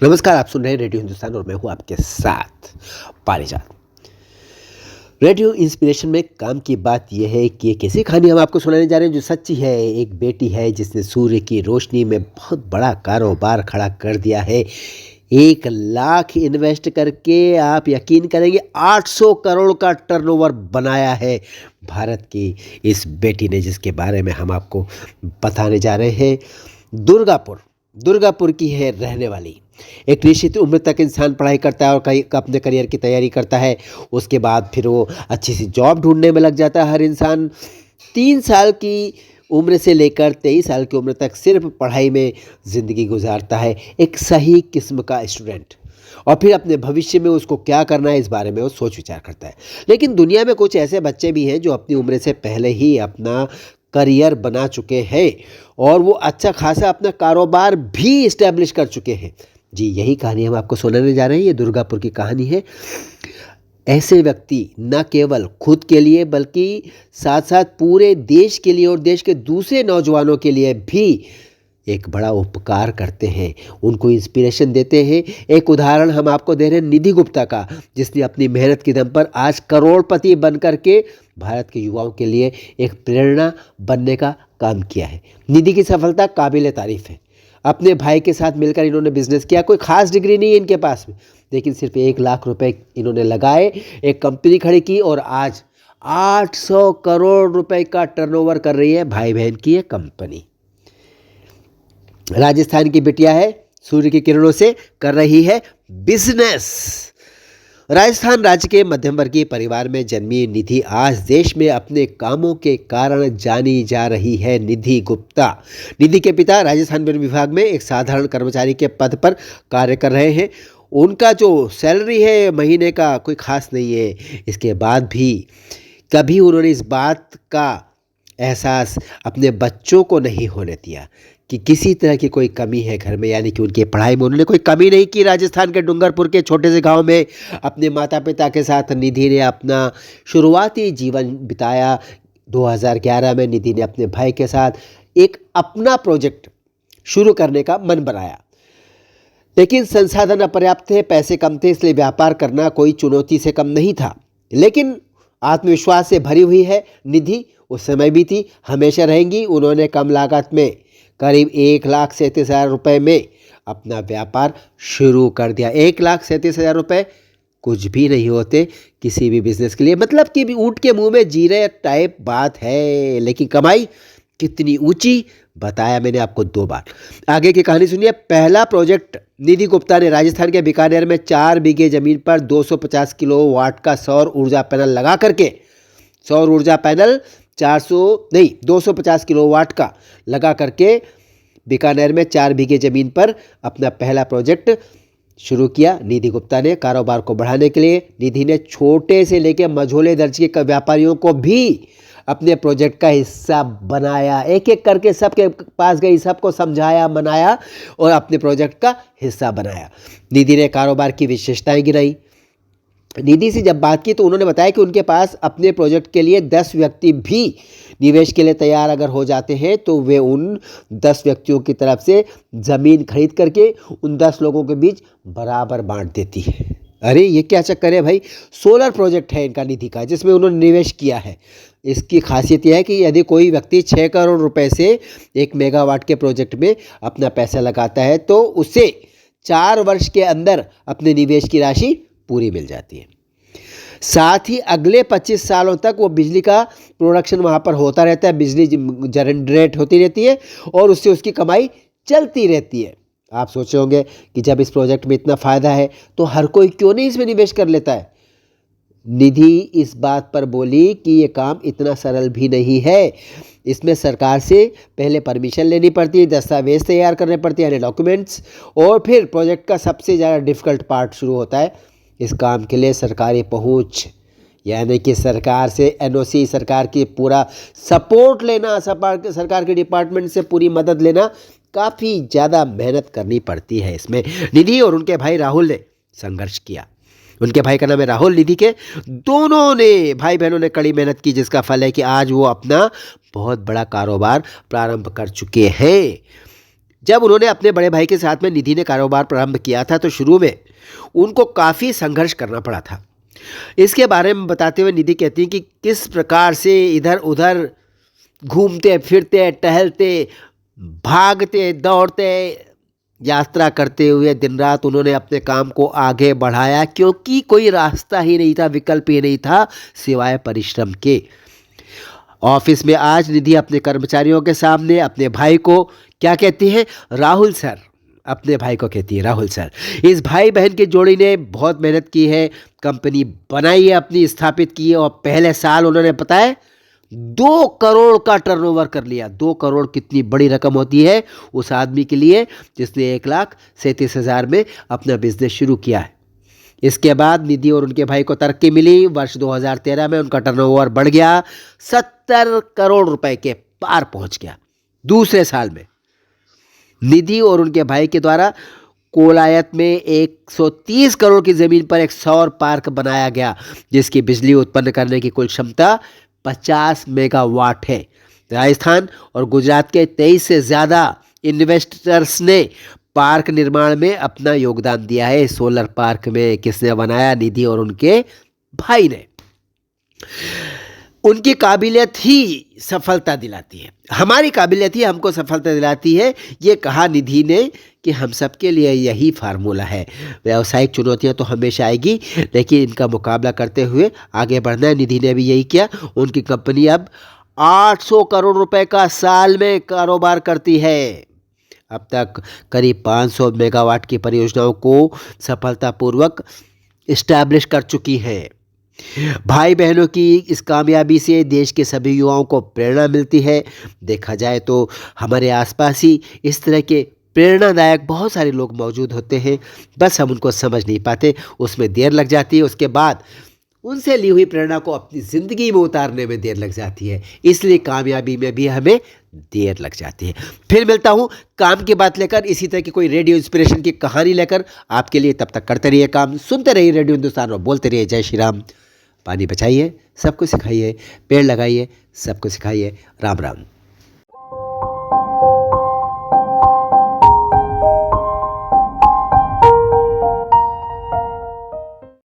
नमस्कार, आप सुन रहे हैं रेडियो हिंदुस्तान और मैं हूं आपके साथ पारिजात। रेडियो इंस्पिरेशन में काम की बात यह है कि एक ऐसी कहानी हम आपको सुनाने जा रहे हैं जो सच्ची है। एक बेटी है जिसने सूर्य की रोशनी में बहुत बड़ा कारोबार खड़ा कर दिया है। 1 लाख इन्वेस्ट करके आप यकीन करेंगे 800 करोड़ का टर्नओवर बनाया है भारत की इस बेटी ने, जिसके बारे में हम आपको बताने जा रहे हैं। दुर्गापुर की है रहने वाली। एक निश्चित उम्र तक इंसान पढ़ाई करता है और कई अपने करियर की तैयारी करता है। उसके बाद फिर वो अच्छी सी जॉब ढूंढने में लग जाता है। हर इंसान 3 साल की उम्र से लेकर 23 साल की उम्र तक सिर्फ पढ़ाई में ज़िंदगी गुजारता है, एक सही किस्म का स्टूडेंट। और फिर अपने भविष्य में उसको क्या करना है इस बारे में वो सोच विचार करता है। लेकिन दुनिया में कुछ ऐसे बच्चे भी हैं जो अपनी उम्र से पहले ही अपना करियर बना चुके हैं और वो अच्छा खासा अपना कारोबार भी इस्टेब्लिश कर चुके हैं। जी, यही कहानी हम आपको सुनाने जा रहे हैं। ये दुर्गापुर की कहानी है। ऐसे व्यक्ति न केवल खुद के लिए बल्कि साथ साथ पूरे देश के लिए और देश के दूसरे नौजवानों के लिए भी एक बड़ा उपकार करते हैं, उनको इंस्पिरेशन देते हैं। एक उदाहरण हम आपको दे रहे हैं निधि गुप्ता का, जिसने अपनी मेहनत के दम पर आज करोड़पति बन करके भारत के युवाओं के लिए एक प्रेरणा बनने का काम किया है। निधि की सफलता काबिल तारीफ है। अपने भाई के साथ मिलकर इन्होंने बिजनेस किया। कोई खास डिग्री नहीं है इनके पास में, लेकिन सिर्फ 1 लाख रुपए इन्होंने लगाए, एक कंपनी खड़ी की और आज 800 करोड़ रुपए का टर्नओवर कर रही है भाई बहन की ये कंपनी। राजस्थान की बिटिया है, सूर्य की किरणों से कर रही है बिजनेस। राजस्थान राज्य के मध्यम वर्गीय परिवार में जन्मी निधि आज देश में अपने कामों के कारण जानी जा रही है। निधि गुप्ता। निधि के पिता राजस्थान वन विभाग में एक साधारण कर्मचारी के पद पर कार्य कर रहे हैं। उनका जो सैलरी है महीने का कोई खास नहीं है। इसके बाद भी कभी उन्होंने इस बात का एहसास अपने बच्चों को नहीं होने दिया कि किसी तरह की कोई कमी है घर में, यानी कि उनकी पढ़ाई में उन्होंने कोई कमी नहीं की। राजस्थान के डूंगरपुर के छोटे से गांव में अपने माता पिता के साथ निधि ने अपना शुरुआती जीवन बिताया। 2011 में निधि ने अपने भाई के साथ एक अपना प्रोजेक्ट शुरू करने का मन बनाया, लेकिन संसाधन अपर्याप्त थे, पैसे कम थे, इसलिए व्यापार करना कोई चुनौती से कम नहीं था। लेकिन आत्मविश्वास से भरी हुई है निधि, उस समय भी थी, हमेशा रहेंगी। उन्होंने कम लागत में करीब 1,37,000 रुपये में अपना व्यापार शुरू कर दिया। 1,37,000 रुपये कुछ भी नहीं होते किसी भी बिजनेस के लिए, मतलब कि भी ऊँट के मुंह में जीरे टाइप बात है। लेकिन कमाई कितनी ऊंची बताया मैंने आपको 2 बार। आगे की कहानी सुनिए। पहला प्रोजेक्ट निधि गुप्ता ने राजस्थान के बीकानेर में 4 बीघे जमीन पर 250 किलोवाट का सौर ऊर्जा पैनल लगा करके, सौर ऊर्जा पैनल 250 किलोवाट का लगा करके बीकानेर में 4 बीघे जमीन पर अपना पहला प्रोजेक्ट शुरू किया। निधि गुप्ता ने कारोबार को बढ़ाने के लिए निधि ने छोटे से लेकर मझोले दर्जे के व्यापारियों को भी अपने प्रोजेक्ट का हिस्सा बनाया। एक एक करके सबके पास गई, सबको समझाया, मनाया और अपने प्रोजेक्ट का हिस्सा बनाया। निधि ने कारोबार की विशेषताएं गिनाई। निधि से जब बात की तो उन्होंने बताया कि उनके पास अपने प्रोजेक्ट के लिए 10 व्यक्ति भी निवेश के लिए तैयार अगर हो जाते हैं तो वे उन 10 व्यक्तियों की तरफ से ज़मीन खरीद करके उन 10 लोगों के बीच बराबर बांट देती है। अरे ये क्या चक्कर है भाई। सोलर प्रोजेक्ट है इनका निधि का, जिसमें उन्होंने निवेश किया है। इसकी खासियत यह है कि यदि कोई व्यक्ति 6 करोड़ रुपए से 1 मेगावाट के प्रोजेक्ट में अपना पैसा लगाता है तो उसे 4 वर्ष के अंदर अपने निवेश की राशि पूरी मिल जाती है। साथ ही अगले 25 सालों तक वो बिजली का प्रोडक्शन वहाँ पर होता रहता है, बिजली जनरेट होती रहती है और उससे उसकी कमाई चलती रहती है। आप सोचे होंगे कि जब इस प्रोजेक्ट में इतना फ़ायदा है तो हर कोई क्यों नहीं इसमें निवेश कर लेता है। निधि इस बात पर बोली कि ये काम इतना सरल भी नहीं है। इसमें सरकार से पहले परमिशन लेनी पड़ती है, दस्तावेज तैयार करने पड़ते हैं यानी डॉक्यूमेंट्स, और फिर प्रोजेक्ट का सबसे ज़्यादा डिफ़िकल्ट पार्ट शुरू होता है। इस काम के लिए सरकारी पहुंच, यानी कि सरकार से एनओसी, सरकार की पूरा सपोर्ट लेना, सरकार के डिपार्टमेंट से पूरी मदद लेना, काफ़ी ज़्यादा मेहनत करनी पड़ती है। इसमें निधि और उनके भाई राहुल ने संघर्ष किया। उनके भाई का नाम है राहुल, निधि के। दोनों ने, भाई बहनों ने कड़ी मेहनत की, जिसका फल है कि आज वो अपना बहुत बड़ा कारोबार प्रारंभ कर चुके हैं। जब उन्होंने अपने बड़े भाई के साथ में निधि ने कारोबार प्रारंभ किया था तो शुरू में उनको काफ़ी संघर्ष करना पड़ा था। इसके बारे में बताते हुए निधि कहती हैं कि किस प्रकार से इधर उधर घूमते फिरते टहलते भागते दौड़ते यात्रा करते हुए दिन रात उन्होंने अपने काम को आगे बढ़ाया, क्योंकि कोई रास्ता ही नहीं था, विकल्प ही नहीं था सिवाय परिश्रम के। ऑफिस में आज निधि अपने कर्मचारियों के सामने अपने भाई को क्या कहती है? राहुल सर। अपने भाई को कहती है राहुल सर। इस भाई बहन की जोड़ी ने बहुत मेहनत की है, कंपनी बनाई है, अपनी स्थापित की है, और पहले साल उन्होंने पता है 2 करोड़ का टर्नओवर कर लिया। 2 करोड़ कितनी बड़ी रकम होती है उस आदमी के लिए जिसने 1,37,000 में अपना बिजनेस शुरू किया है। इसके बाद निधि और उनके भाई को तरक्की मिली। वर्ष 2013 में उनका टर्नओवर बढ़ गया, 70 करोड़ रुपए के पार पहुंच गया। दूसरे साल में निधि और उनके भाई के द्वारा कोलायत में 130 करोड़ की ज़मीन पर एक सौर पार्क बनाया गया, जिसकी बिजली उत्पन्न करने की कुल क्षमता 50 मेगावाट है। राजस्थान और गुजरात के 23 से ज़्यादा इन्वेस्टर्स ने पार्क निर्माण में अपना योगदान दिया है। सोलर पार्क में किसने बनाया? निधि और उनके भाई ने। उनकी काबिलियत ही सफलता दिलाती है, हमारी काबिलियत ही हमको सफलता दिलाती है, ये कहा निधि ने कि हम सब के लिए यही फार्मूला है। व्यावसायिक चुनौतियां तो हमेशा आएगी, लेकिन इनका मुकाबला करते हुए आगे बढ़ना है। निधि ने भी यही किया। उनकी कंपनी अब 800 करोड़ रुपए का साल में कारोबार करती है। अब तक करीब 500 मेगावाट की परियोजनाओं को सफलतापूर्वक इस्टेब्लिश कर चुकी है। भाई बहनों की इस कामयाबी से देश के सभी युवाओं को प्रेरणा मिलती है। देखा जाए तो हमारे आसपास ही इस तरह के प्रेरणादायक बहुत सारे लोग मौजूद होते हैं, बस हम उनको समझ नहीं पाते, उसमें देर लग जाती है। उसके बाद उनसे ली हुई प्रेरणा को अपनी ज़िंदगी में उतारने में देर लग जाती है, इसलिए कामयाबी में भी हमें देर लग जाती है। फिर मिलता हूँ काम की बात लेकर, इसी तरह की कोई रेडियो इंस्पिरेशन की कहानी लेकर आपके लिए। तब तक करते रहिए काम, सुनते रहिए रेडियो हिंदुस्तान और बोलते रहिए जय श्री राम। पानी बचाइए, सबको सिखाइए, पेड़ लगाइए, सबको सिखाइए। राम राम।